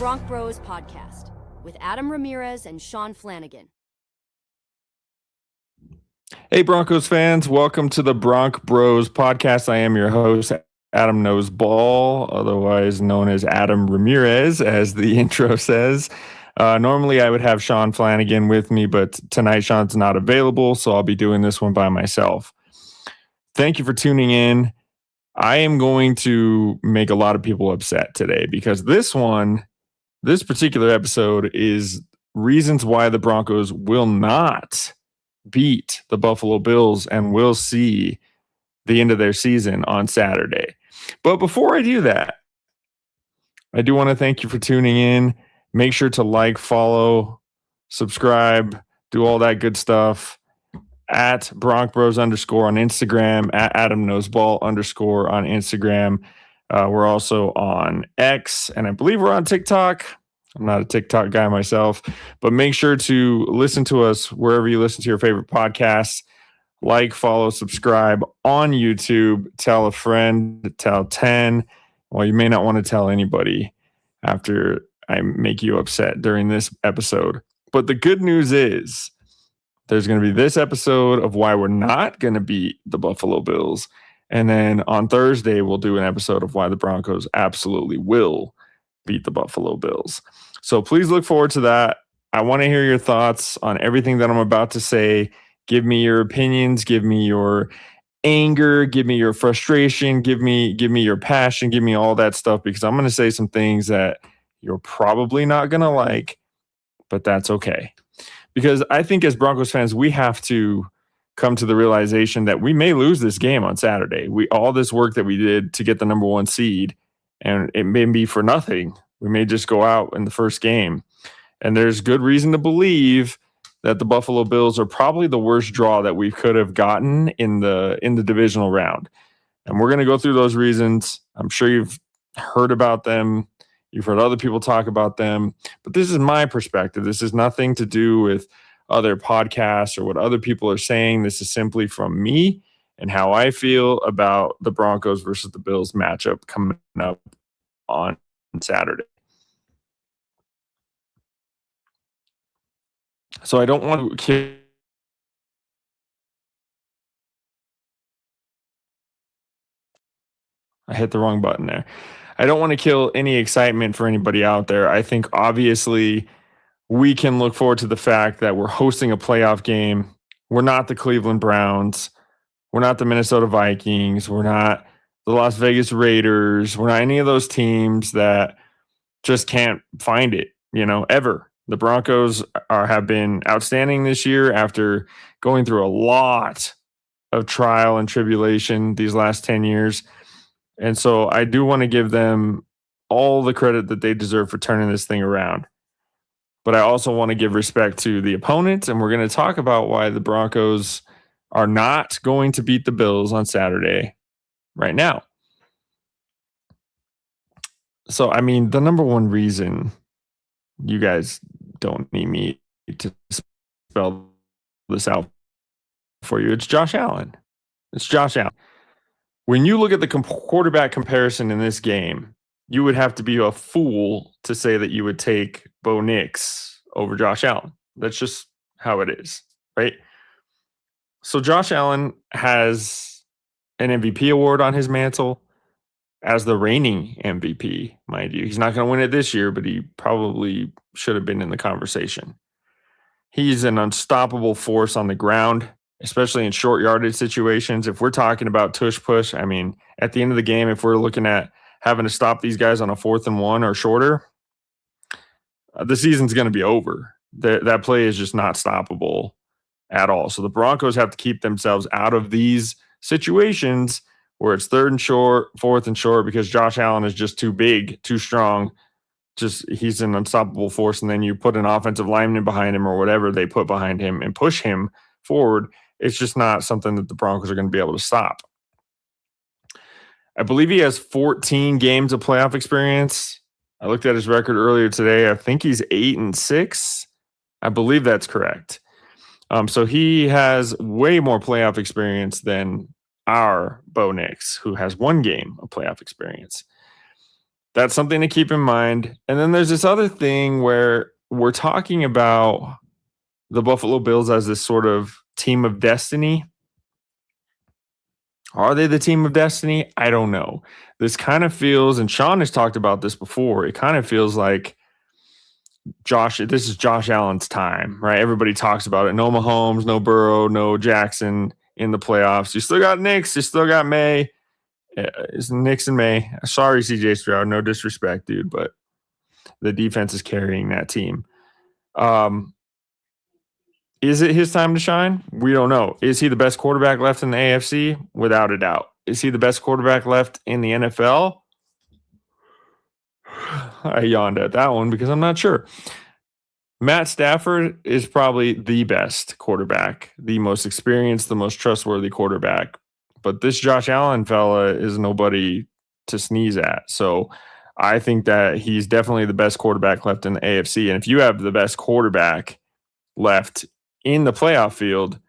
Bronc Bros podcast with Adam Ramirez and Sean Flanagan. Hey, Broncos fans, welcome to the Bronc Bros podcast. I am your host, Adam Knows Ball, otherwise known as Adam Ramirez, as the intro says. Normally, I would have Sean Flanagan with me, but tonight Sean's not available, so I'll be doing this one by myself. Thank you for tuning in. I am going to make a lot of people upset today because this particular episode is reasons why the Broncos will not beat the Buffalo Bills and will see the end of their season on Saturday. But before I do that, I do want to thank you for tuning in. Make sure to like, follow, subscribe, do all that good stuff at BroncBros_ on Instagram, at Adam Knows Ball _ on Instagram. We're also on X, and I believe we're on TikTok. I'm not a TikTok guy myself, but make sure to listen to us wherever you listen to your favorite podcasts. Like, follow, subscribe on YouTube. Tell a friend, tell 10. Well, you may not want to tell anybody after I make you upset during this episode. But the good news is there's going to be this episode of why we're not going to beat the Buffalo Bills. And then on Thursday, we'll do an episode of why the Broncos absolutely will beat the Buffalo Bills. So please look forward to that. I want to hear your thoughts on everything that I'm about to say. Give me your opinions. Give me your anger. Give me your frustration. Give me your passion. Give me all that stuff, because I'm going to say some things that you're probably not going to like, but that's okay. Because I think as Broncos fans, we have to come to the realization that we may lose this game on Saturday. All this work that we did to get the number one seed, and it may be for nothing. We may just go out in the first game. And there's good reason to believe that the Buffalo Bills are probably the worst draw that we could have gotten in the divisional round. And we're going to go through those reasons. I'm sure you've heard about them. You've heard other people talk about them. But this is my perspective. This has nothing to do with other podcasts or what other people are saying. This is simply from me and how I feel about the Broncos versus the Bills matchup coming up on Saturday. So I don't want to I hit the wrong button there. I don't want to kill any excitement for anybody out there. I think obviously we can look forward to the fact that we're hosting a playoff game. We're not the Cleveland Browns. We're not the Minnesota Vikings. We're not the Las Vegas Raiders. We're not any of those teams that just can't find it, ever. The Broncos have been outstanding this year after going through a lot of trial and tribulation these last 10 years. And so I do want to give them all the credit that they deserve for turning this thing around. But I also want to give respect to the opponent, and we're going to talk about why the Broncos are not going to beat the Bills on Saturday right now. So, the number one reason, you guys don't need me to spell this out for you, it's Josh Allen. It's Josh Allen. When you look at the quarterback comparison in this game, you would have to be a fool to say that you would take Bo Nix over Josh Allen. That's just how it is, right? So Josh Allen has an MVP award on his mantle as the reigning MVP, mind you. He's not going to win it this year, but he probably should have been in the conversation. He's an unstoppable force on the ground, especially in short yardage situations. If we're talking about tush push, at the end of the game, if we're looking at having to stop these guys on a 4th and 1 or shorter, the season's going to be over. That play is just not stoppable at all. So the Broncos have to keep themselves out of these situations where it's 3rd and short, 4th and short, because Josh Allen is just too big, too strong. He's an unstoppable force. And then you put an offensive lineman behind him or whatever they put behind him and push him forward. It's just not something that the Broncos are going to be able to stop. I believe he has 14 games of playoff experience. I looked at his record earlier today. I think he's 8-6. I believe that's correct. So he has way more playoff experience than our Bo Nix, who has 1 game of playoff experience. That's something to keep in mind. And then there's this other thing where we're talking about the Buffalo Bills as this sort of team of destiny. Are they the team of destiny? I don't know. This kind of feels, and Sean has talked about this before, it kind of feels like this is Josh Allen's time, right? Everybody talks about it. No Mahomes, no Burrow, no Jackson in the playoffs. You still got Knicks, you still got May. It's Knicks and May. Sorry, CJ Stroud. No disrespect, dude, but the defense is carrying that team. Is it his time to shine? We don't know. Is he the best quarterback left in the AFC? Without a doubt. Is he the best quarterback left in the NFL? I yawned at that one because I'm not sure. Matt Stafford is probably the best quarterback, the most experienced, the most trustworthy quarterback. But this Josh Allen fella is nobody to sneeze at. So I think that he's definitely the best quarterback left in the AFC. And if you have the best quarterback left in the playoff field,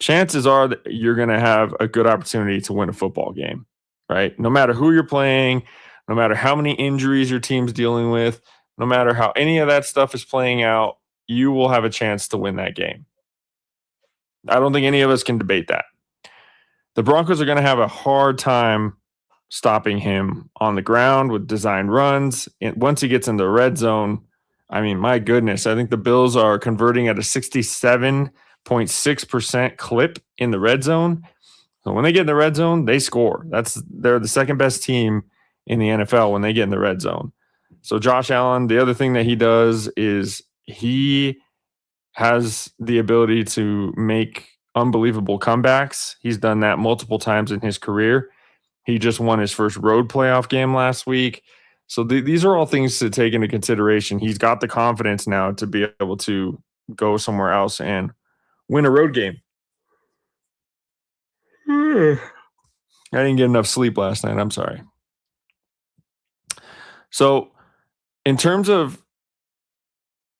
chances are that you're going to have a good opportunity to win a football game, right? No matter who you're playing, no matter how many injuries your team's dealing with, no matter how any of that stuff is playing out, you will have a chance to win that game. I don't think any of us can debate that. The Broncos are going to have a hard time stopping him on the ground with designed runs. Once he gets in the red zone, I mean, my goodness, I think the Bills are converting at a 67.6% clip in the red zone. So when they get in the red zone, they score. They're the second best team in the NFL when they get in the red zone. So Josh Allen, the other thing that he does is he has the ability to make unbelievable comebacks. He's done that multiple times in his career. He just won his first road playoff game last week. So these are all things to take into consideration. He's got the confidence now to be able to go somewhere else and win a road game. I didn't get enough sleep last night. I'm sorry. So in terms of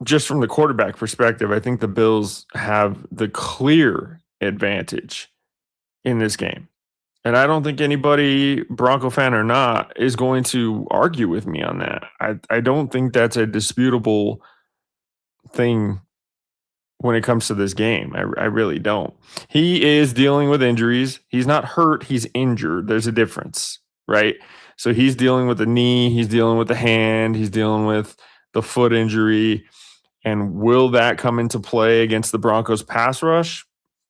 just from the quarterback perspective, I think the Bills have the clear advantage in this game. And I don't think anybody, Bronco fan or not, is going to argue with me on that. I don't think that's a disputable thing when it comes to this game. I really don't. He is dealing with injuries. He's not hurt. He's injured. There's a difference, right? So he's dealing with the knee. He's dealing with the hand. He's dealing with the foot injury. And will that come into play against the Broncos pass rush?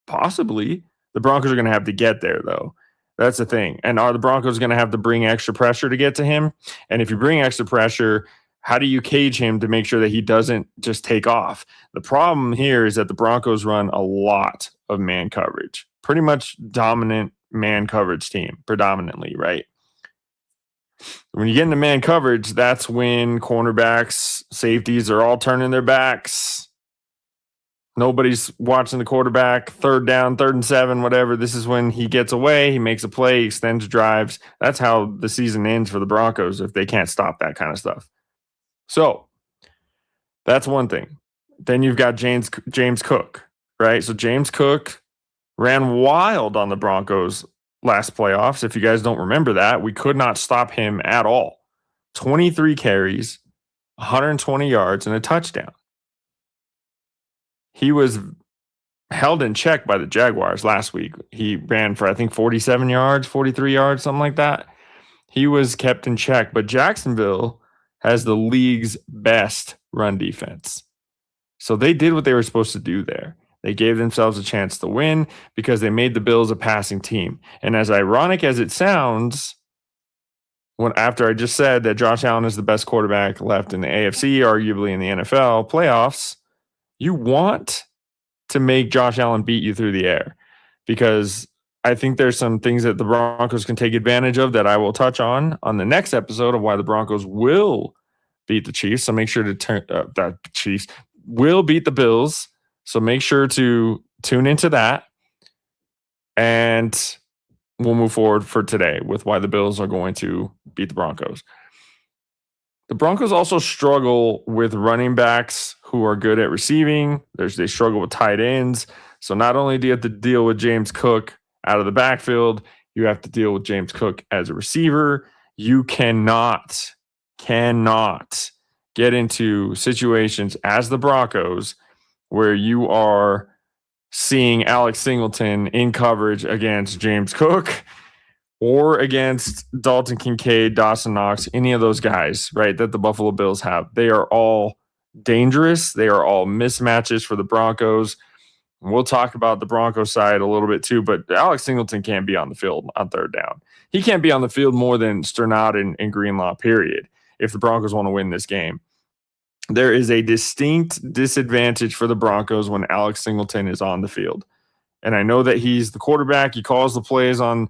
Possibly. The Broncos are going to have to get there, though. That's the thing. And are the Broncos going to have to bring extra pressure to get to him? And if you bring extra pressure, how do you cage him to make sure that he doesn't just take off? The problem here is that the Broncos run a lot of man coverage, pretty much dominant man coverage team, predominantly, right? When you get into man coverage, that's when cornerbacks, safeties are all turning their backs. Nobody's watching the quarterback. Third down, 3rd and 7, whatever. This is when he gets away. He makes a play, extends drives. That's how the season ends for the Broncos if they can't stop that kind of stuff. So that's one thing. Then you've got James Cook, right? So James Cook ran wild on the Broncos last playoffs. If you guys don't remember that, we could not stop him at all. 23 carries, 120 yards, and a touchdown. He was held in check by the Jaguars last week. He ran for, I think, 47 yards, 43 yards, something like that. He was kept in check. But Jacksonville has the league's best run defense. So they did what they were supposed to do there. They gave themselves a chance to win because they made the Bills a passing team. And as ironic as it sounds, after I just said that Josh Allen is the best quarterback left in the AFC, arguably in the NFL playoffs, you want to make Josh Allen beat you through the air because I think there's some things that the Broncos can take advantage of that I will touch on the next episode of why the Broncos will beat the Chiefs. So make sure to that Chiefs will beat the Bills. So make sure to tune into that. And we'll move forward for today with why the Bills are going to beat the Broncos. The Broncos also struggle with running backs who are good at receiving. They struggle with tight ends. So not only do you have to deal with James Cook out of the backfield, you have to deal with James Cook as a receiver. You cannot cannot get into situations as the Broncos where you are seeing Alex Singleton in coverage against James Cook or against Dalton Kincaid, Dawson Knox, any of those guys, right, that the Buffalo Bills have. They are all dangerous. They are all mismatches for the Broncos. We'll talk about the Broncos side a little bit too, but Alex Singleton can't be on the field on third down. He can't be on the field more than Sternad and Greenlaw, period, if the Broncos want to win this game. There is a distinct disadvantage for the Broncos when Alex Singleton is on the field. And I know that he's the quarterback. He calls the plays on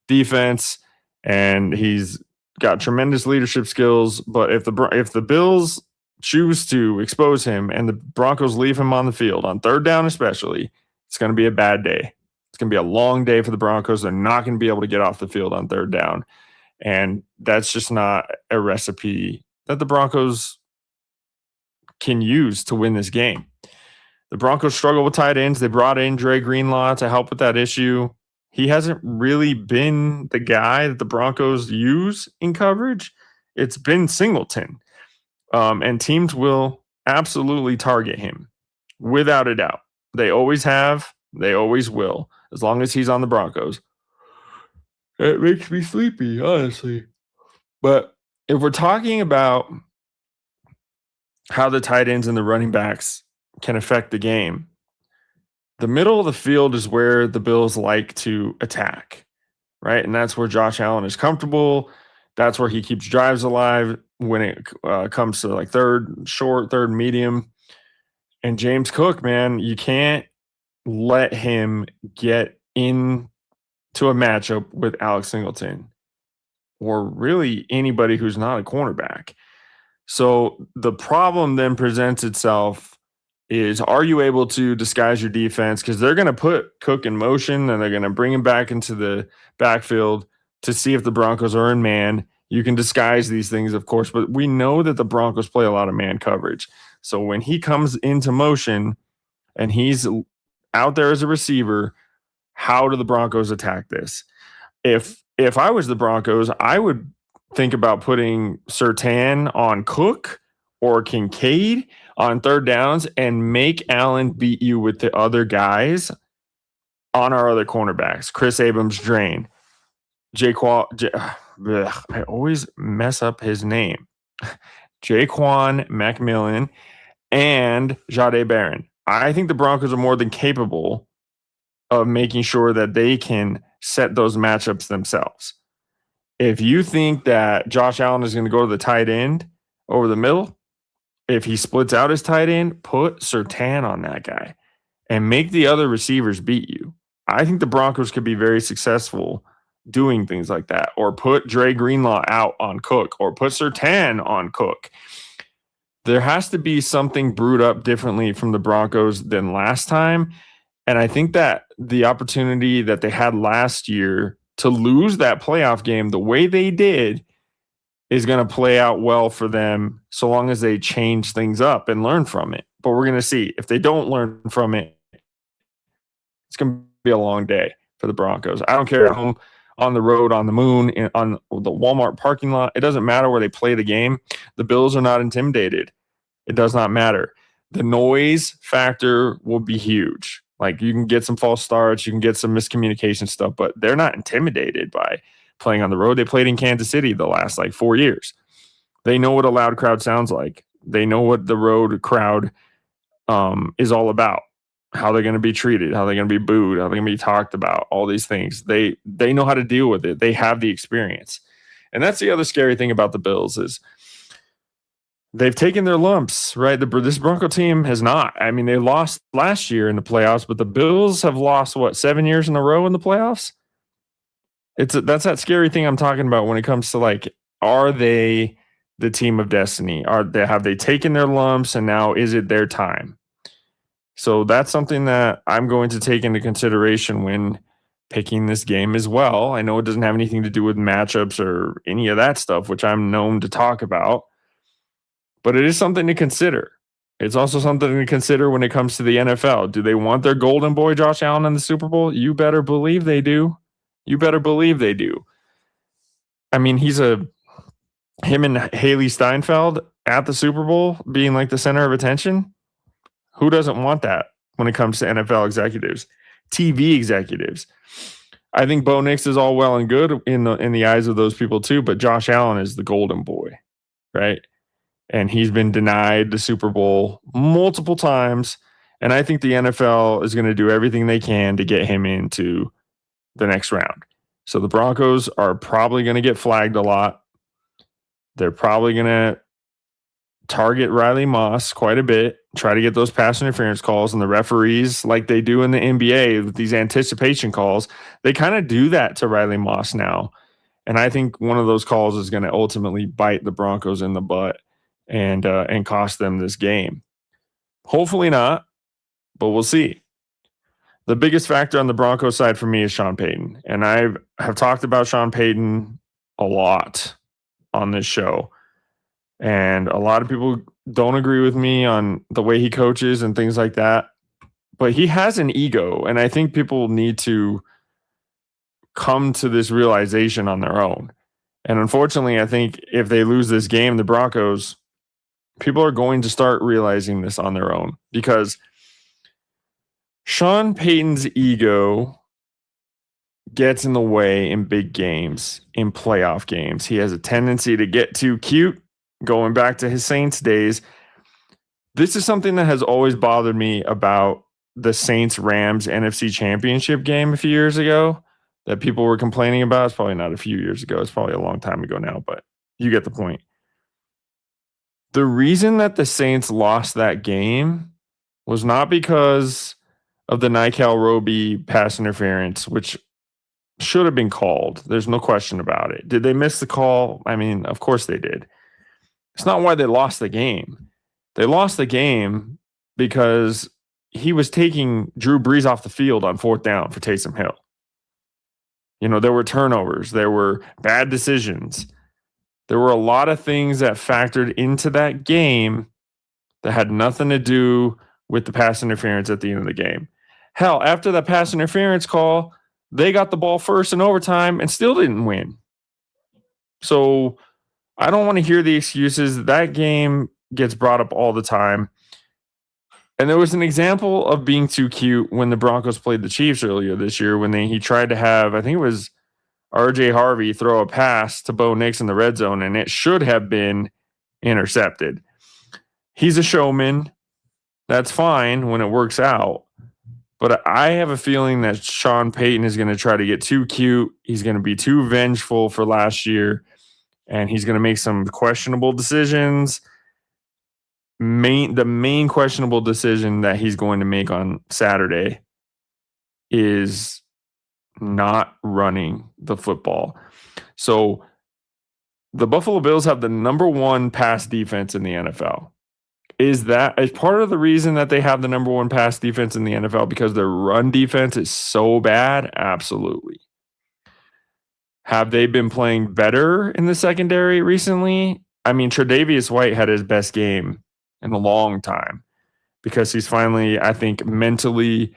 defense, and he's got tremendous leadership skills. But if the Bills choose to expose him and the Broncos leave him on the field on third down especially, it's going to be a bad day. It's going to be a long day for the Broncos. They're not going to be able to get off the field on third down. And that's just not a recipe that the Broncos can use to win this game. The Broncos struggle with tight ends. They brought in Dre Greenlaw to help with that issue. He hasn't really been the guy that the Broncos use in coverage. It's been Singleton. And teams will absolutely target him without a doubt. They always have. They always will, as long as he's on the Broncos. It makes me sleepy, honestly. But if we're talking about how the tight ends and the running backs can affect the game, the middle of the field is where the Bills like to attack, right? And that's where Josh Allen is comfortable. That's where he keeps drives alive when it comes to like third short, third medium. And James Cook, man, you can't let him get into a matchup with Alex Singleton or really anybody who's not a cornerback. So the problem then presents itself is, are you able to disguise your defense? Because they're going to put Cook in motion and they're going to bring him back into the backfield to see if the Broncos are in man. You can disguise these things, of course, but we know that the Broncos play a lot of man coverage. So when he comes into motion and he's out there as a receiver, how do the Broncos attack this? If I was the Broncos, I would think about putting Surtain on Cook or Kincaid on third downs and make Allen beat you with the other guys on our other cornerbacks. Chris Abrams, Drain, I always mess up his name. Jaquan McMillan and Jahdae Barron. I think the Broncos are more than capable of making sure that they can set those matchups themselves. If you think that Josh Allen is going to go to the tight end over the middle, if he splits out his tight end, put Surtain on that guy and make the other receivers beat you. I think the Broncos could be very successful doing things like that, or put Dre Greenlaw out on Cook, or put Surtain on Cook. There has to be something brewed up differently from the Broncos than last time. And I think that the opportunity that they had last year to lose that playoff game the way they did is going to play out well for them so long as they change things up and learn from it. But we're going to see. If they don't learn from it, it's going to be a long day for the Broncos. I don't care at home, on the road, on the moon, on the Walmart parking lot. It doesn't matter where they play the game. The Bills are not intimidated. It does not matter. The noise factor will be huge. Like, you can get some false starts, you can get some miscommunication stuff, but they're not intimidated by playing on the road. They played in Kansas City the last 4 years. They know what a loud crowd sounds like. They know what the road crowd is all about, how they're going to be treated, how they're going to be booed, how they're going to be talked about, all these things. They know how to deal with it. They have the experience. And that's the other scary thing about the Bills is they've taken their lumps, right? This Bronco team has not. I mean, they lost last year in the playoffs, but the Bills have lost, 7 years in a row in the playoffs? That's that scary thing I'm talking about when it comes to, are they the team of destiny? Have they taken their lumps and now is it their time? So that's something that I'm going to take into consideration when picking this game as well. I know it doesn't have anything to do with matchups or any of that stuff, which I'm known to talk about, but it is something to consider. It's also something to consider when it comes to the NFL. Do they want their golden boy Josh Allen in the Super Bowl? You better believe they do. You better believe they do. I mean, he's a him and Haley Steinfeld at the Super Bowl being like the center of attention. Who doesn't want that when it comes to NFL executives, TV executives? I think Bo Nix is all well and good in the eyes of those people too, but Josh Allen is the golden boy, right? And he's been denied the Super Bowl multiple times. And I think the NFL is going to do everything they can to get him into the next round. So the Broncos are probably going to get flagged a lot. They're probably going to target Riley Moss quite a bit, try to get those pass interference calls, and the referees, like they do in the NBA with these anticipation calls, they kind of do that to Riley Moss now. And I think one of those calls is going to ultimately bite the Broncos in the butt and cost them this game. Hopefully not, but we'll see. The biggest factor on the Broncos side for me is Sean Payton. And I have talked about Sean Payton a lot on this show. And a lot of people don't agree with me on the way he coaches and things like that. But he has an ego. And I think people need to come to this realization on their own. And unfortunately, I think if they lose this game, the Broncos, people are going to start realizing this on their own, because Sean Payton's ego gets in the way in big games, in playoff games. He has a tendency to get too cute, going back to his Saints days. This is something that has always bothered me about the Saints-Rams NFC Championship game a few years ago that people were complaining about. It's probably not a few years ago. It's probably a long time ago now, but you get the point. The reason that the Saints lost that game was not because of the Nikhil Roby pass interference, which should have been called. There's no question about it. Did they miss the call? I mean, of course they did. It's not why they lost the game. They lost the game because he was taking Drew Brees off the field on 4th down for Taysom Hill. You know, there were turnovers. There were bad decisions. There were a lot of things that factored into that game that had nothing to do with the pass interference at the end of the game. Hell, after that pass interference call, they got the ball first in overtime and still didn't win. So I don't want to hear the excuses. That game gets brought up all the time. And there was an example of being too cute when the Broncos played the Chiefs earlier this year when he tried to have, I think it was RJ Harvey, throw a pass to Bo Nix in the red zone, and it should have been intercepted. He's a showman. That's fine when it works out. But I have a feeling that Sean Payton is going to try to get too cute. He's going to be too vengeful for last year, and he's going to make some questionable decisions. The main questionable decision that he's going to make on Saturday is not running the football. So the Buffalo Bills have the number 1 pass defense in the NFL. Is part of the reason that they have the number 1 pass defense in the NFL because their run defense is so bad? Absolutely. Have they been playing better in the secondary recently? I mean, Tre'Davious White had his best game in a long time because he's finally, I think, mentally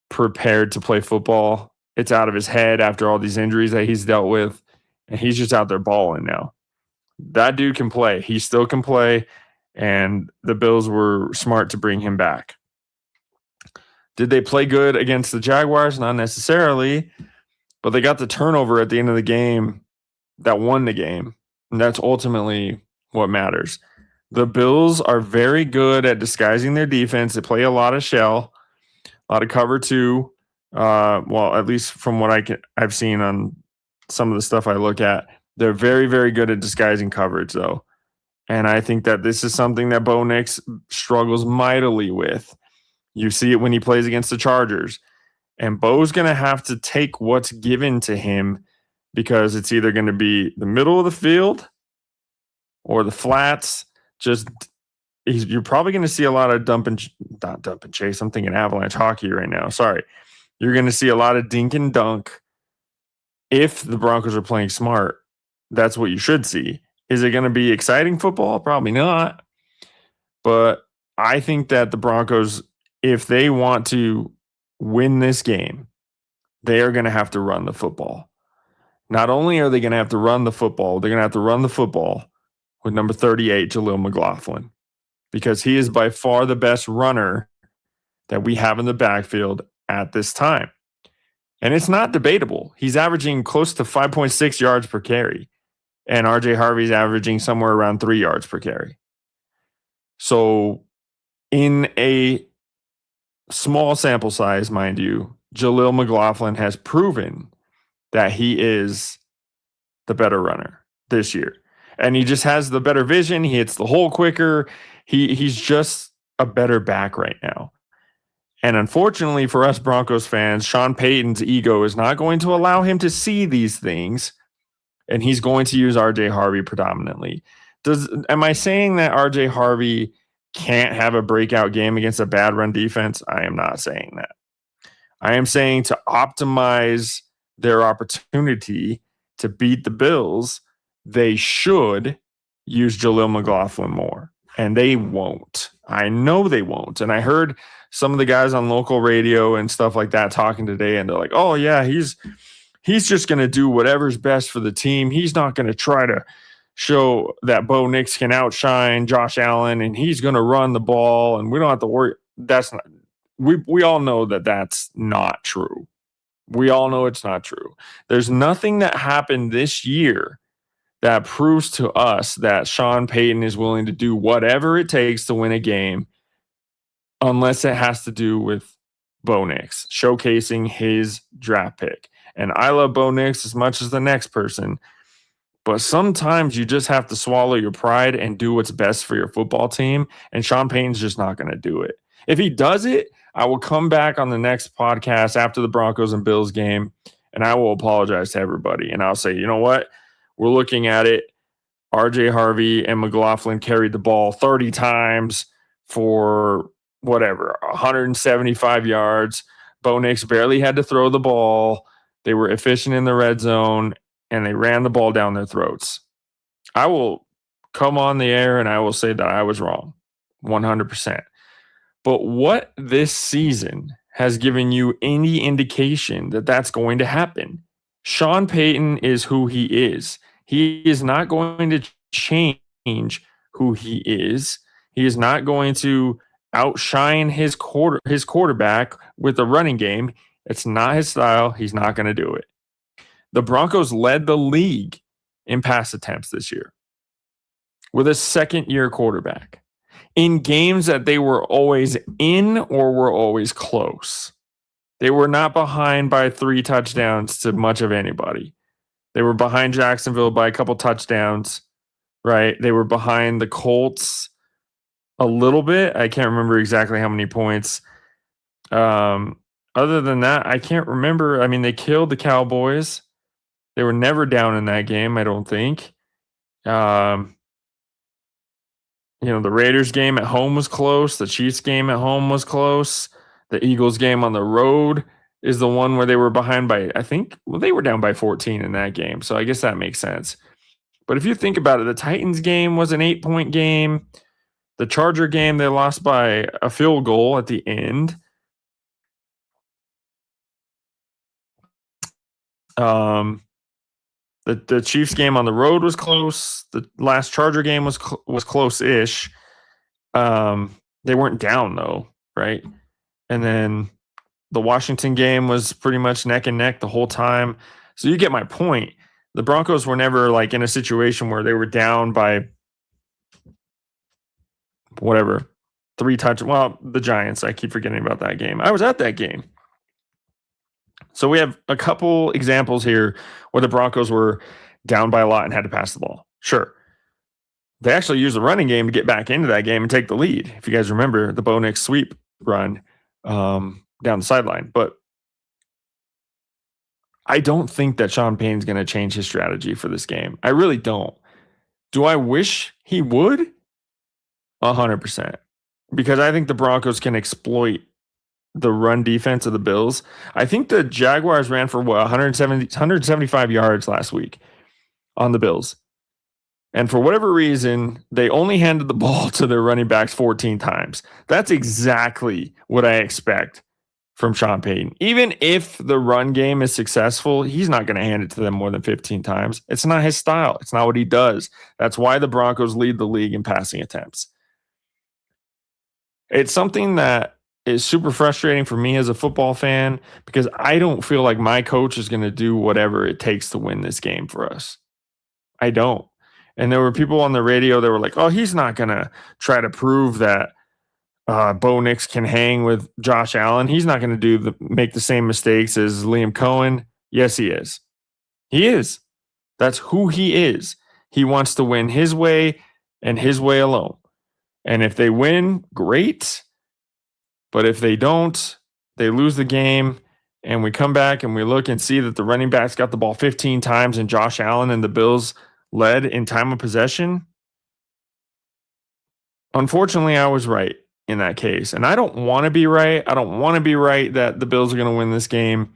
prepared to play football. It's out of his head after all these injuries that he's dealt with, and he's just out there balling now. That dude can play. He still can play, and the Bills were smart to bring him back. Did they play good against the Jaguars? Not necessarily, but they got the turnover at the end of the game that won the game, and that's ultimately what matters. The Bills are very good at disguising their defense. They play a lot of shell, a lot of cover 2. Well, at least from what I've seen on some of the stuff I look at, they're very, very good at disguising coverage, though. And I think that this is something that Bo Nix struggles mightily with. You see it when he plays against the Chargers. And Bo's going to have to take what's given to him because it's either going to be the middle of the field or the flats. You're probably going to see a lot of not dump and chase. I'm thinking Avalanche hockey right now. Sorry. You're going to see a lot of dink and dunk. If the Broncos are playing smart, that's what you should see. Is it going to be exciting football? Probably not. But I think that the Broncos, if they want to win this game, they are going to have to run the football. Not only are they going to have to run the football, they're going to have to run the football with number 38, Jaleel McLaughlin, because he is by far the best runner that we have in the backfield at this time. And it's not debatable. He's averaging close to 5.6 yards per carry, and RJ Harvey's averaging somewhere around 3 yards per carry. So in a small sample size, mind you, Jaleel McLaughlin has proven that he is the better runner this year. And he just has the better vision. He hits the hole quicker. He's just a better back right now. And unfortunately for us Broncos fans, Sean Payton's ego is not going to allow him to see these things, and he's going to use RJ Harvey predominantly. Am I saying that RJ Harvey can't have a breakout game against a bad run defense? I am not saying that. I am saying to optimize their opportunity to beat the Bills, they should use Jaleel McLaughlin more, and they won't. I know they won't. And I heard some of the guys on local radio and stuff like that talking today, and they're like, oh yeah, he's just going to do whatever's best for the team. He's not going to try to show that Bo Nix can outshine Josh Allen, and he's going to run the ball, and we don't have to worry. That's not. We all know that that's not true. We all know it's not true. There's nothing that happened this year that proves to us that Sean Payton is willing to do whatever it takes to win a game, unless it has to do with Bo Nix showcasing his draft pick. And I love Bo Nix as much as the next person, but sometimes you just have to swallow your pride and do what's best for your football team, and Sean Payton's just not going to do it. If he does it, I will come back on the next podcast after the Broncos and Bills game, and I will apologize to everybody. And I'll say, you know what? We're looking at it. RJ Harvey and McLaughlin carried the ball 30 times for whatever, 175 yards. Bo Nix barely had to throw the ball. They were efficient in the red zone, and they ran the ball down their throats. I will come on the air and I will say that I was wrong, 100%. But what this season has given you any indication that that's going to happen? Sean Payton is who he is. He is not going to change who he is. He is not going to outshine his quarterback with a running game. It's not his style. He's not going to do it. The Broncos led the league in pass attempts this year with a second-year quarterback in games that they were always in or were always close. They were not behind by 3 touchdowns to much of anybody. They were behind Jacksonville by a couple touchdowns, right? They were behind the Colts a little bit. I can't remember exactly how many points. Other than that, I can't remember. I mean, they killed the Cowboys. They were never down in that game, I don't think. The Raiders game at home was close. The Chiefs game at home was close. The Eagles game on the road is the one where they were behind by, they were down by 14 in that game. So I guess that makes sense. But if you think about it, the Titans game was an 8-point game. The Charger game, they lost by a field goal at the end. The Chiefs game on the road was close. The last Charger game was close-ish. They weren't down though, right? And then the Washington game was pretty much neck and neck the whole time. So you get my point. The Broncos were never like in a situation where they were down by whatever, 3 touchdowns. Well, the Giants, I keep forgetting about that game. I was at that game. So we have a couple examples here where the Broncos were down by a lot and had to pass the ball. Sure. They actually used the running game to get back into that game and take the lead. If you guys remember the Bo Nix sweep run down the sideline. But I don't think that Sean Payton's going to change his strategy for this game. I really don't. Do I wish he would? 100%. Because I think the Broncos can exploit the run defense of the Bills. I think the Jaguars ran for 175 yards last week on the Bills. And for whatever reason, they only handed the ball to their running backs 14 times. That's exactly what I expect from Sean Payton. Even if the run game is successful, he's not going to hand it to them more than 15 times. It's not his style. It's not what he does. That's why the Broncos lead the league in passing attempts. It's something that is super frustrating for me as a football fan because I don't feel like my coach is going to do whatever it takes to win this game for us. I don't. And there were people on the radio that were like, oh, he's not going to try to prove that Bo Nix can hang with Josh Allen. He's not going to make the same mistakes as Liam Cohen. Yes, he is. He is. That's who he is. He wants to win his way and his way alone. And if they win, great. But if they don't, they lose the game. And we come back and we look and see that the running backs got the ball 15 times and Josh Allen and the Bills led in time of possession. Unfortunately, I was right in that case. And I don't want to be right. I don't want to be right that the Bills are going to win this game.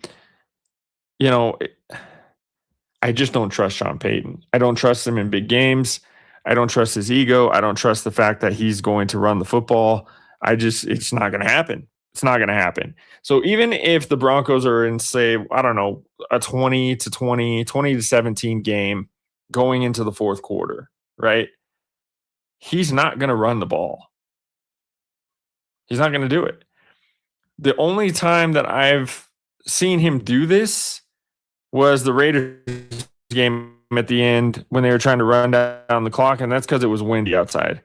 You know, I just don't trust Sean Payton. I don't trust him in big games. I don't trust his ego. I don't trust the fact that he's going to run the football. It's not going to happen. It's not going to happen. So even if the Broncos are in, say, I don't know, a 20-20, 20-17 game going into the fourth quarter, right? He's not going to run the ball. He's not going to do it. The only time that I've seen him do this was the Raiders game at the end when they were trying to run down the clock, and that's because it was windy outside.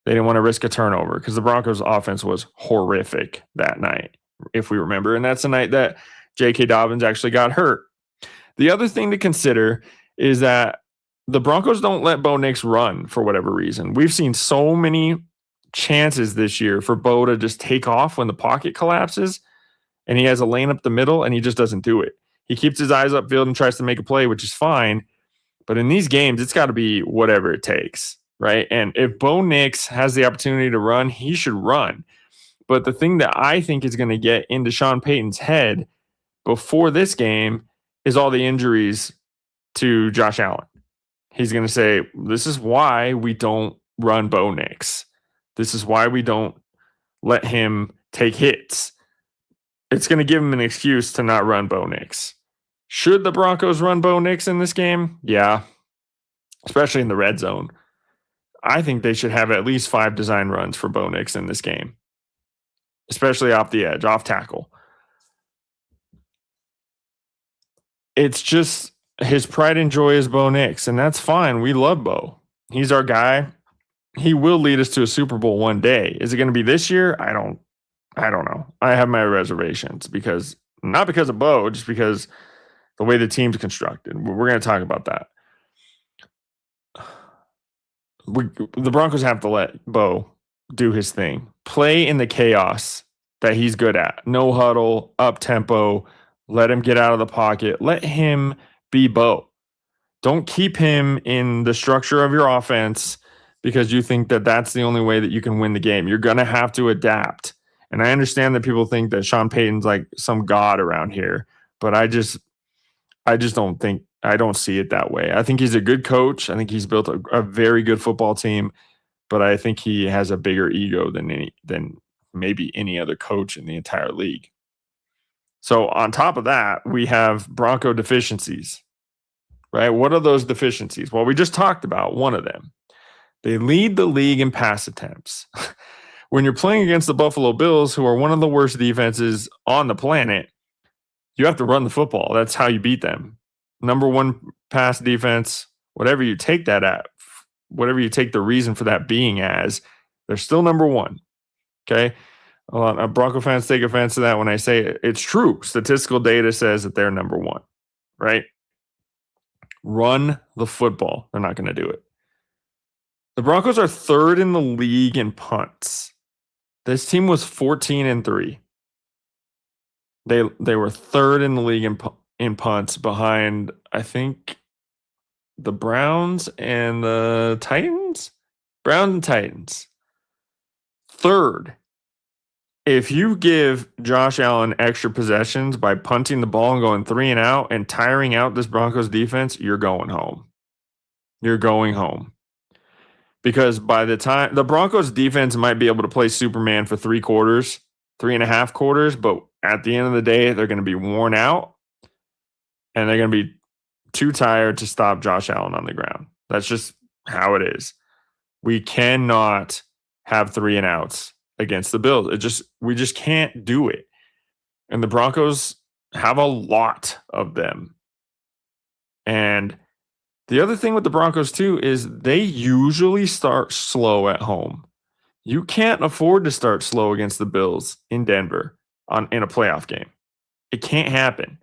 They didn't want to risk a turnover because the Broncos' offense was horrific that night, if we remember. And that's the night that J.K. Dobbins actually got hurt. The other thing to consider is that the Broncos don't let Bo Nix run for whatever reason. We've seen so many chances this year for Bo to just take off when the pocket collapses and he has a lane up the middle and he just doesn't do it. He keeps his eyes upfield and tries to make a play, which is fine. But in these games, it's got to be whatever it takes, right? And if Bo Nix has the opportunity to run, he should run. But the thing that I think is going to get into Sean Payton's head before this game is all the injuries to Josh Allen. He's going to say, this is why we don't run Bo Nix. This is why we don't let him take hits. It's going to give him an excuse to not run Bo Nix. Should the Broncos run Bo Nix in this game? Yeah, especially in the red zone. I think they should have at least 5 design runs for Bo Nix in this game, especially off the edge, off tackle. It's just his pride and joy is Bo Nix, and that's fine. We love Bo. He's our guy. He will lead us to a Super Bowl one day. Is it going to be this year? I don't know. I have my reservations not because of Bo, just because the way the team's constructed. We're going to talk about that. The Broncos have to let Bo do his thing. Play in the chaos that he's good at. No huddle, up tempo. Let him get out of the pocket. Let him be Bo. Don't keep him in the structure of your offense because you think that that's the only way that you can win the game. You're going to have to adapt. And I understand that people think that Sean Payton's like some god around here, but I just don't see it that way. I think he's a good coach. I think he's built a very good football team, but I think he has a bigger ego than maybe any other coach in the entire league. So on top of that, we have Bronco deficiencies, right? What are those deficiencies? Well, we just talked about one of them. They lead the league in pass attempts. When you're playing against the Buffalo Bills, who are one of the worst defenses on the planet, you have to run the football. That's how you beat them. Number one pass defense, whatever you take that at, whatever you take the reason for that being as, they're still number one. Okay? A lot of Bronco fans take offense to that when I say it. It's true. Statistical data says that they're number one, right? Run the football. They're not going to do it. The Broncos are third in the league in punts. This team was 14-3. They were third in the league in punts behind, I think, the Browns and the Titans? Browns and Titans. Third. If you give Josh Allen extra possessions by punting the ball and going 3 and out and tiring out this Broncos defense, you're going home. You're going home. Because by the time the Broncos defense might be able to play Superman for 3 quarters, 3.5 quarters, but at the end of the day, they're going to be worn out and they're going to be too tired to stop Josh Allen on the ground. That's just how it is. We cannot have 3 and outs against the Bills. We just can't do it. And the Broncos have a lot of them. And the other thing with the Broncos too is they usually start slow at home. You can't afford to start slow against the Bills in Denver in a playoff game. It can't happen.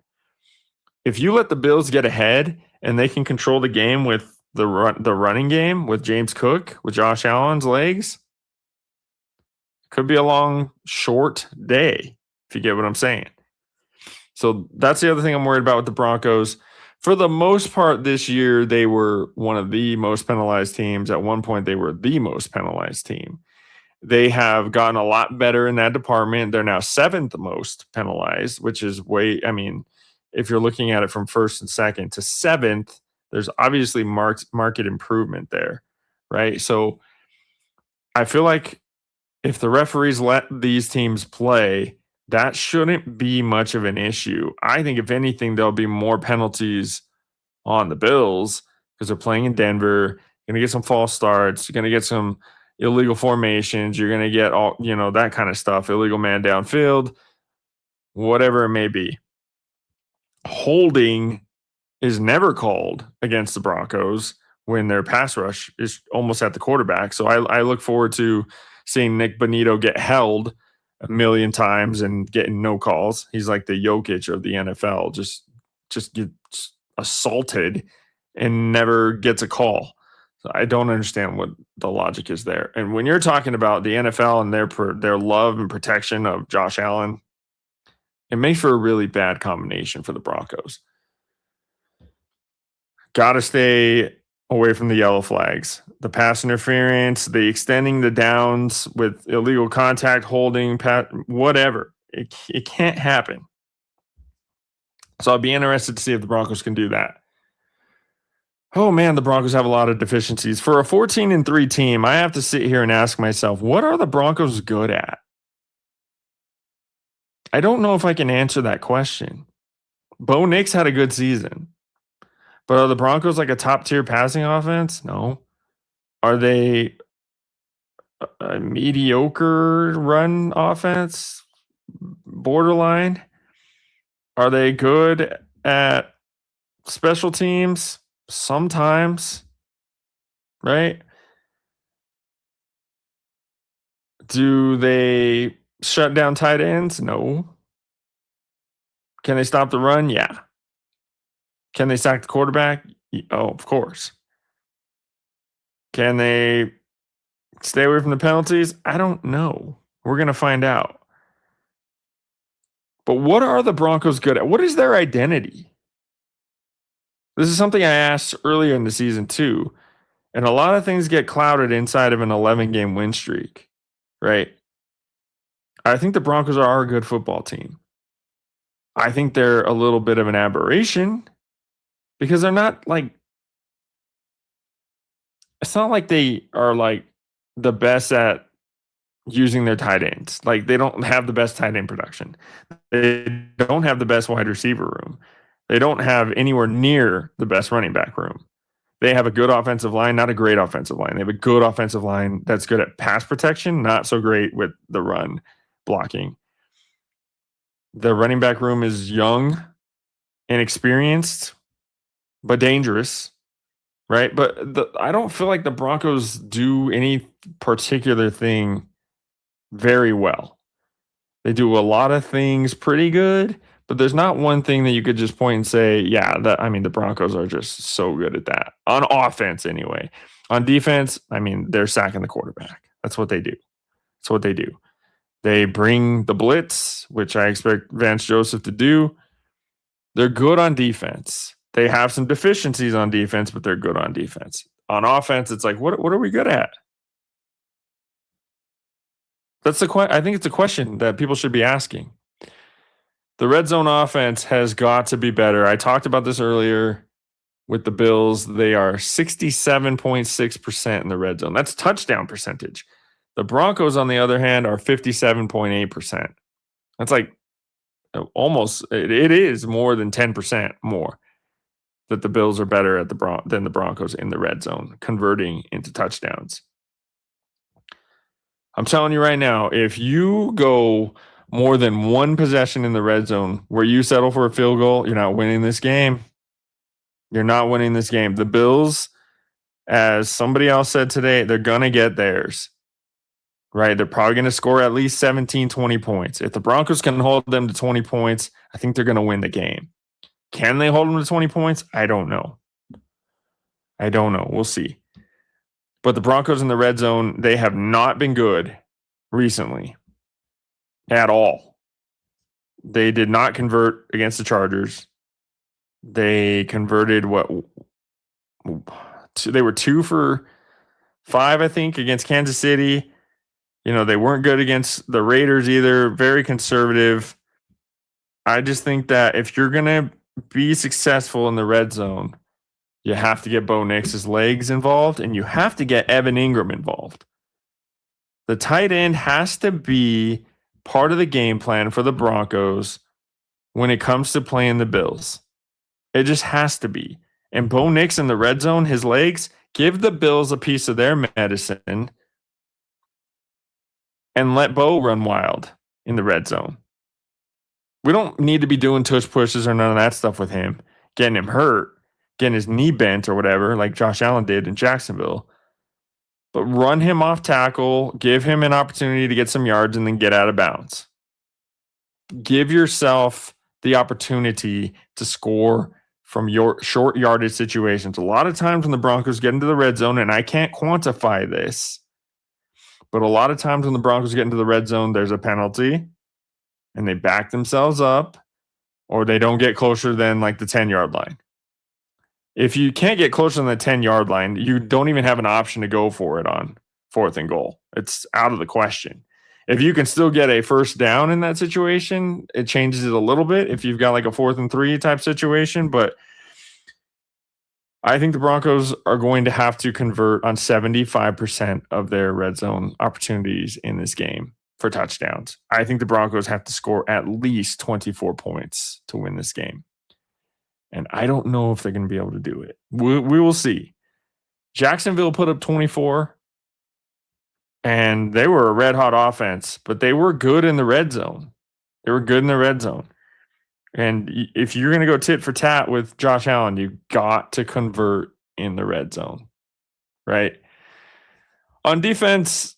If you let the Bills get ahead and they can control the game with the running game with James Cook, with Josh Allen's legs, could be a long, short day, if you get what I'm saying. So that's the other thing I'm worried about with the Broncos. For the most part this year, they were one of the most penalized teams. At one point, they were the most penalized team. They have gotten a lot better in that department. They're now 7th most penalized, which is if you're looking at it from 1st and 2nd to 7th, there's obviously market improvement there, right? So I feel like if the referees let these teams play, that shouldn't be much of an issue. I think if anything, there'll be more penalties on the Bills because they're playing in Denver. You're going to get some false starts. You're going to get some illegal formations. You're going to get all, that kind of stuff, illegal man downfield, whatever it may be. Holding is never called against the Broncos when their pass rush is almost at the quarterback. So I look forward to seeing Nick Bonito get held a million times and getting no calls. He's like the Jokic of the NFL, just gets assaulted and never gets a call. So I don't understand what the logic is there. And when you're talking about the NFL and their love and protection of Josh Allen, it makes for a really bad combination for the Broncos. Got to stay away from the yellow flags, the pass interference, the extending the downs with illegal contact, holding, whatever. It can't happen. So I'll be interested to see if the Broncos can do that. Oh man, the Broncos have a lot of deficiencies. For a 14-3 team, I have to sit here and ask myself, what are the Broncos good at? I don't know if I can answer that question. Bo Nix had a good season. But are the Broncos like a top-tier passing offense? No. Are they a mediocre run offense? Borderline? Are they good at special teams? Sometimes. Right? Do they shut down tight ends? No. Can they stop the run? Yeah. Can they sack the quarterback? Oh, of course. Can they stay away from the penalties? I don't know. We're going to find out. But what are the Broncos good at? What is their identity? This is something I asked earlier in the season too. And a lot of things get clouded inside of an 11-game win streak, right? I think the Broncos are a good football team. I think they're a little bit of an aberration because they're not like, it's not like they are like the best at using their tight ends. Like they don't have the best tight end production. They don't have the best wide receiver room. They don't have anywhere near the best running back room. They have a good offensive line, not a great offensive line. They have a good offensive line that's good at pass protection, not so great with the run blocking. The running back room is young, inexperienced, but dangerous, right? But I don't feel like the Broncos do any particular thing very well. They do a lot of things pretty good, but there's not one thing that you could just point and say, yeah, the Broncos are just so good at that. On offense, anyway. On defense, they're sacking the quarterback. That's what they do. That's what they do. They bring the blitz, which I expect Vance Joseph to do. They're good on defense. They have some deficiencies on defense, but they're good on defense. On offense, it's like, what are we good at? That's I think it's a question that people should be asking. The red zone offense has got to be better. I talked about this earlier with the Bills. They are 67.6% in the red zone. That's touchdown percentage. The Broncos, on the other hand, are 57.8%. That's like it is more than 10% more that the Bills are better than the Broncos in the red zone, converting into touchdowns. I'm telling you right now, if you go more than one possession in the red zone where you settle for a field goal, you're not winning this game. You're not winning this game. The Bills, as somebody else said today, they're going to get theirs, right? They're probably going to score at least 17, 20 points. If the Broncos can hold them to 20 points, I think they're going to win the game. Can they hold them to 20 points? I don't know. We'll see. But the Broncos in the red zone, they have not been good recently at all. They did not convert against the Chargers. They converted they were 2 for 5, I think, against Kansas City. They weren't good against the Raiders either. Very conservative. I just think that if you're going to be successful in the red zone, you have to get Bo Nix's legs involved, and you have to get Evan Ingram involved. The tight end has to be part of the game plan for the Broncos when it comes to playing the Bills. It just has to be. And Bo Nix in the red zone, his legs, give the Bills a piece of their medicine and let Bo run wild in the red zone. We don't need to be doing tush pushes or none of that stuff with him, getting him hurt, getting his knee bent or whatever, like Josh Allen did in Jacksonville. But run him off tackle, give him an opportunity to get some yards, and then get out of bounds. Give yourself the opportunity to score from your short yardage situations. A lot of times when the Broncos get into the red zone, and I can't quantify this, but a lot of times when the Broncos get into the red zone, there's a penalty, and they back themselves up, or they don't get closer than like the 10-yard line. If you can't get closer than the 10-yard line, you don't even have an option to go for it on 4th and goal. It's out of the question. If you can still get a first down in that situation, it changes it a little bit if you've got like a 4th and 3 type situation. But I think the Broncos are going to have to convert on 75% of their red zone opportunities in this game for touchdowns. I think the Broncos have to score at least 24 points to win this game. And I don't know if they're going to be able to do it. We will see. Jacksonville put up 24, and they were a red-hot offense, but they were good in the red zone. And if you're going to go tit for tat with Josh Allen, you got to convert in the red zone, right? On defense,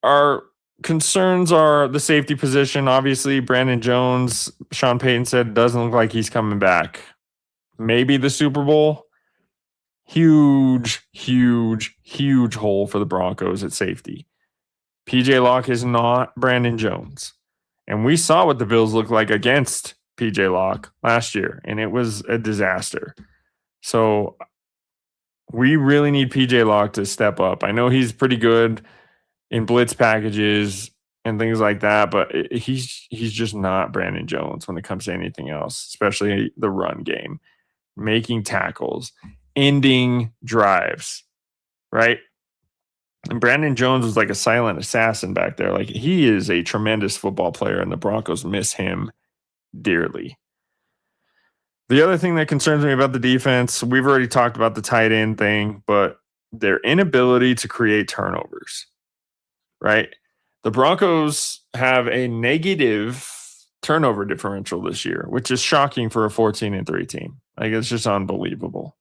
our concerns are the safety position. Obviously, Brandon Jones, Sean Payton said, doesn't look like he's coming back. Maybe the Super Bowl. Huge hole for the Broncos at safety. PJ Locke is not Brandon Jones. And we saw what the Bills looked like against PJ Locke last year, and it was a disaster. So we really need PJ Locke to step up. I know he's pretty good in blitz packages and things like that, but he's just not Brandon Jones when it comes to anything else, especially the run game, making tackles, ending drives, right? And Brandon Jones was like a silent assassin back there. Like, he is a tremendous football player, and the Broncos miss him dearly. The other thing that concerns me about the defense, we've already talked about the tight end thing, but their inability to create turnovers, right? The Broncos have a negative turnover differential this year, which is shocking for a 14-3 team. Like, it's just unbelievable.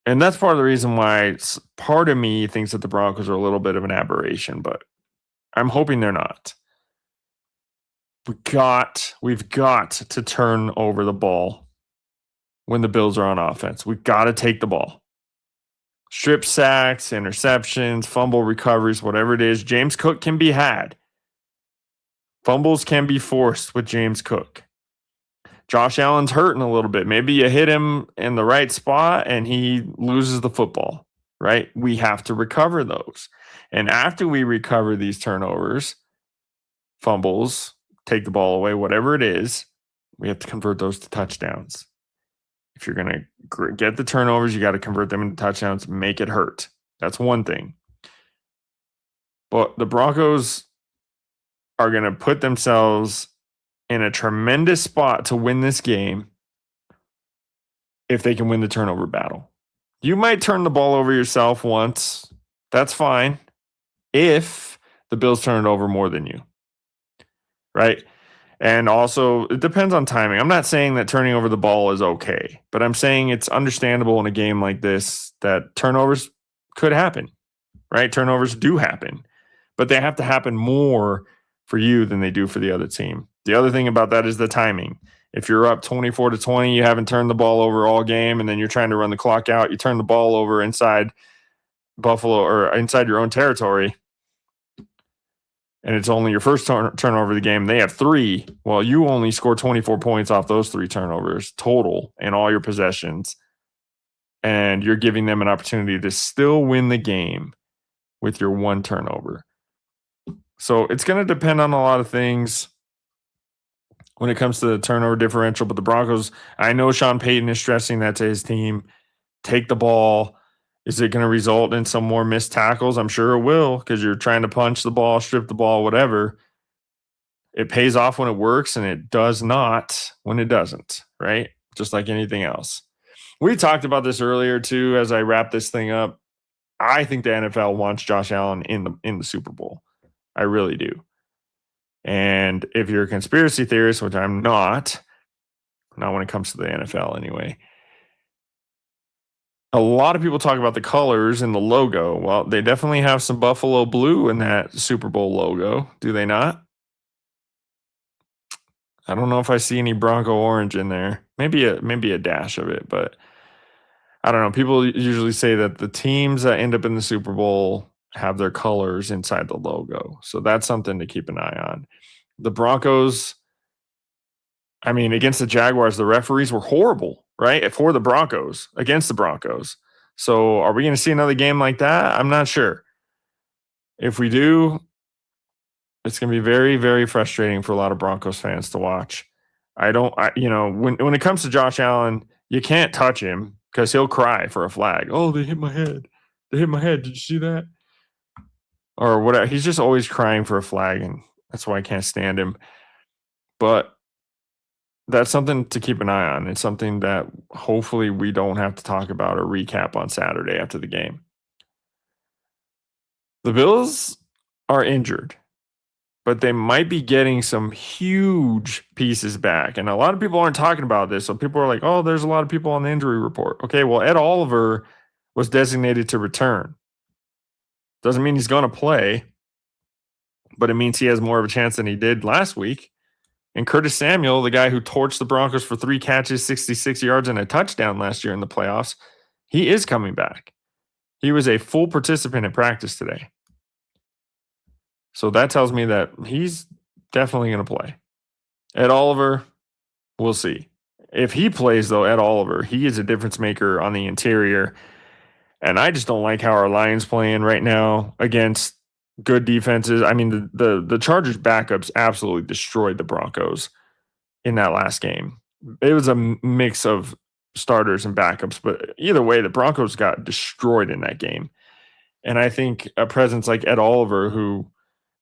And that's part of the reason why part of me thinks that the Broncos are a little bit of an aberration, but I'm hoping they're not. We've got to turn over the ball when the Bills are on offense. We've got to take the ball. Strip sacks, interceptions, fumble recoveries, whatever it is, James Cook can be had. Fumbles can be forced with James Cook. Josh Allen's hurting a little bit. Maybe you hit him in the right spot and he loses the football, right? We have to recover those. And after we recover these turnovers, fumbles, take the ball away, whatever it is, we have to convert those to touchdowns. If you're going to get the turnovers, you got to convert them into touchdowns, make it hurt. That's one thing. But the Broncos are going to put themselves in a tremendous spot to win this game if they can win the turnover battle. You might turn the ball over yourself once. That's fine. If the Bills turn it over more than you, right? And also, it depends on timing. I'm not saying that turning over the ball is okay, but I'm saying it's understandable in a game like this that turnovers could happen, right? Turnovers do happen, but they have to happen more for you than they do for the other team. The other thing about that is the timing. If you're up 24-20, you haven't turned the ball over all game, and then you're trying to run the clock out, you turn the ball over inside Buffalo or inside your own territory, and it's only your first turnover of the game. They have 3. Well, you only score 24 points off those 3 turnovers total in all your possessions, and you're giving them an opportunity to still win the game with your 1 turnover. So it's going to depend on a lot of things when it comes to the turnover differential. But the Broncos, I know Sean Payton is stressing that to his team. Take the ball. Is it going to result in some more missed tackles? I'm sure it will, because you're trying to punch the ball, strip the ball, whatever. It pays off when it works, and it does not when it doesn't, right? Just like anything else. We talked about this earlier too as I wrap this thing up. I think the NFL wants Josh Allen in the Super Bowl. I really do. And if you're a conspiracy theorist, which I'm not when it comes to the NFL anyway, a lot of people talk about the colors and the logo. Well, they definitely have some Buffalo blue in that Super Bowl logo, do they not? I don't know if I see any Bronco orange in there. Maybe a dash of it, but I don't know. People usually say that the teams that end up in the Super Bowl have their colors inside the logo. So that's something to keep an eye on. The Broncos, I mean, against the Jaguars, the referees were horrible, right? For the Broncos, against the Broncos. So are we going to see another game like that? I'm not sure. If we do, it's going to be very, very frustrating for a lot of Broncos fans to watch. When it comes to Josh Allen, you can't touch him because he'll cry for a flag. Oh, they hit my head. They hit my head. Did you see that? Or whatever. He's just always crying for a flag, and that's why I can't stand him. But that's something to keep an eye on. It's something that hopefully we don't have to talk about or recap on Saturday after the game. The Bills are injured, but they might be getting some huge pieces back. And a lot of people aren't talking about this. So people are like, oh, there's a lot of people on the injury report. Okay, well, Ed Oliver was designated to return. Doesn't mean he's going to play, but it means he has more of a chance than he did last week. And Curtis Samuel, the guy who torched the Broncos for 3 catches, 66 yards, and a touchdown last year in the playoffs, he is coming back. He was a full participant in practice today. So that tells me that he's definitely going to play. Ed Oliver, we'll see. If he plays, though, Ed Oliver, he is a difference maker on the interior. And I just don't like how our line's playing right now against good defenses. I mean, the Chargers backups absolutely destroyed the Broncos in that last game. It was a mix of starters and backups, but either way, the Broncos got destroyed in that game. And I think a presence like Ed Oliver, who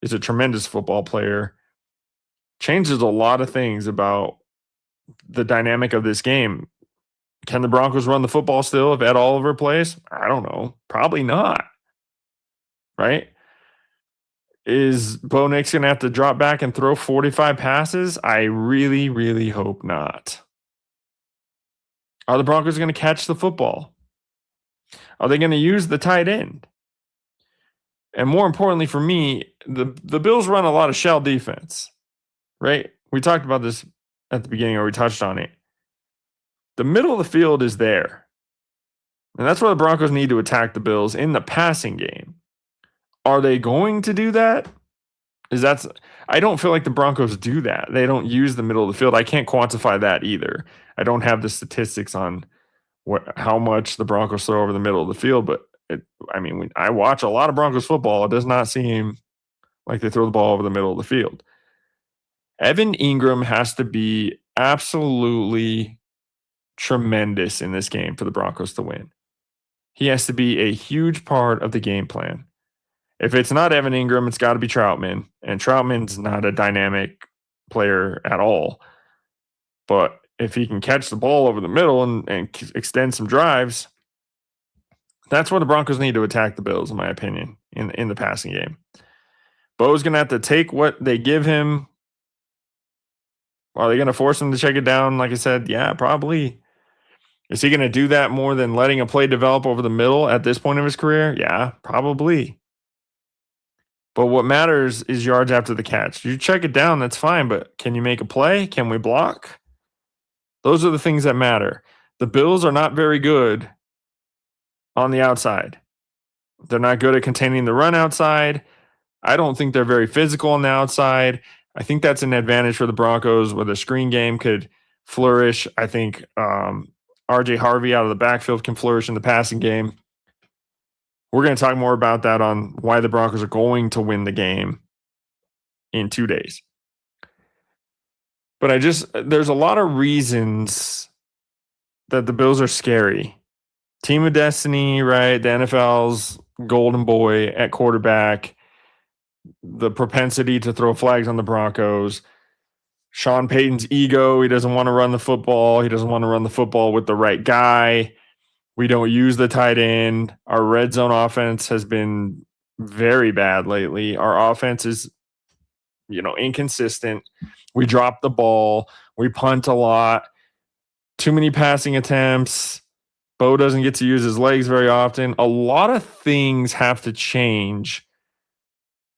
is a tremendous football player, changes a lot of things about the dynamic of this game. Can the Broncos run the football still if Ed Oliver plays? I don't know. Probably not. Right? Is Bo Nix going to have to drop back and throw 45 passes? I really, really hope not. Are the Broncos going to catch the football? Are they going to use the tight end? And more importantly for me, the Bills run a lot of shell defense, right? We talked about this at the beginning, or we touched on it. The middle of the field is there. And that's where the Broncos need to attack the Bills in the passing game. Are they going to do that? I don't feel like the Broncos do that. They don't use the middle of the field. I can't quantify that either. I don't have the statistics on how much the Broncos throw over the middle of the field, but when I watch a lot of Broncos football, it does not seem like they throw the ball over the middle of the field. Evan Ingram has to be absolutely tremendous in this game for the Broncos to win. He has to be a huge part of the game plan. If it's not Evan Ingram, it's got to be Troutman. And Troutman's not a dynamic player at all. But if he can catch the ball over the middle and extend some drives, that's where the Broncos need to attack the Bills, in my opinion, in the passing game. Bo's going to have to take what they give him. Are they going to force him to check it down? Like I said, yeah, probably. Is he going to do that more than letting a play develop over the middle at this point of his career? Yeah, probably. But what matters is yards after the catch. You check it down, that's fine, but can you make a play? Can we block? Those are the things that matter. The Bills are not very good on the outside. They're not good at containing the run outside. I don't think they're very physical on the outside. I think that's an advantage for the Broncos where the screen game could flourish. I think RJ Harvey out of the backfield can flourish in the passing game. We're going to talk more about that on why the Broncos are going to win the game in 2 days. But there's a lot of reasons that the Bills are scary. Team of destiny, right? The NFL's golden boy at quarterback. The propensity to throw flags on the Broncos. Sean Payton's ego. He doesn't want to run the football. He doesn't want to run the football with the right guy. We don't use the tight end. Our red zone offense has been very bad lately. Our offense is, inconsistent. We drop the ball. We punt a lot. Too many passing attempts. Bo doesn't get to use his legs very often. A lot of things have to change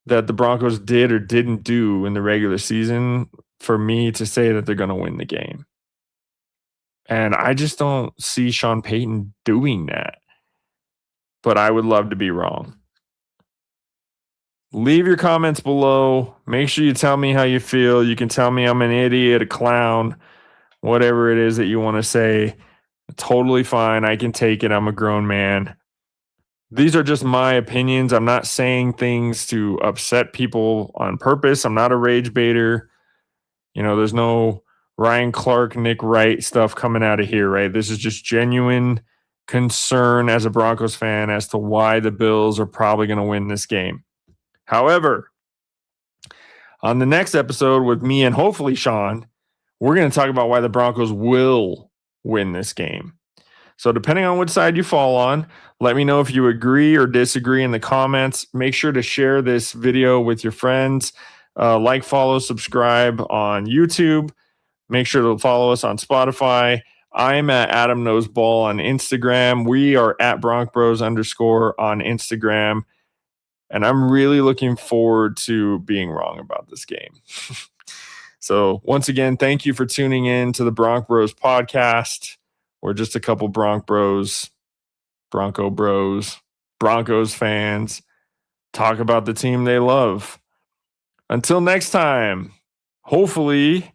that the Broncos did or didn't do in the regular season for me to say that they're going to win the game. And I just don't see Sean Payton doing that. But I would love to be wrong. Leave your comments below. Make sure you tell me how you feel. You can tell me I'm an idiot, a clown, whatever it is that you want to say. Totally fine. I can take it. I'm a grown man. These are just my opinions. I'm not saying things to upset people on purpose. I'm not a rage baiter. There's no Ryan Clark, Nick Wright stuff coming out of here, right? This is just genuine concern as a Broncos fan as to why the Bills are probably going to win this game. However, on the next episode with me and hopefully Sean, we're going to talk about why the Broncos will win this game. So depending on which side you fall on, let me know if you agree or disagree in the comments. Make sure to share this video with your friends. Like, follow, subscribe on YouTube. Make sure to follow us on Spotify. I'm at Adam Knows Ball on Instagram. We are at BroncBros _ on Instagram. And I'm really looking forward to being wrong about this game. So once again, thank you for tuning in to the Bronc Bros podcast. We're just a couple Bronco Bros, Broncos fans, talk about the team they love. Until next time, hopefully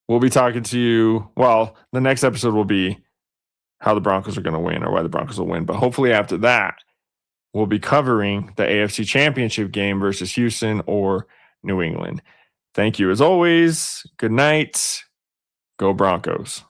we'll be talking to you. Well, the next episode will be how the Broncos are going to win or why the Broncos will win. But hopefully after that, we'll be covering the AFC Championship game versus Houston or New England. Thank you as always. Good night. Go Broncos.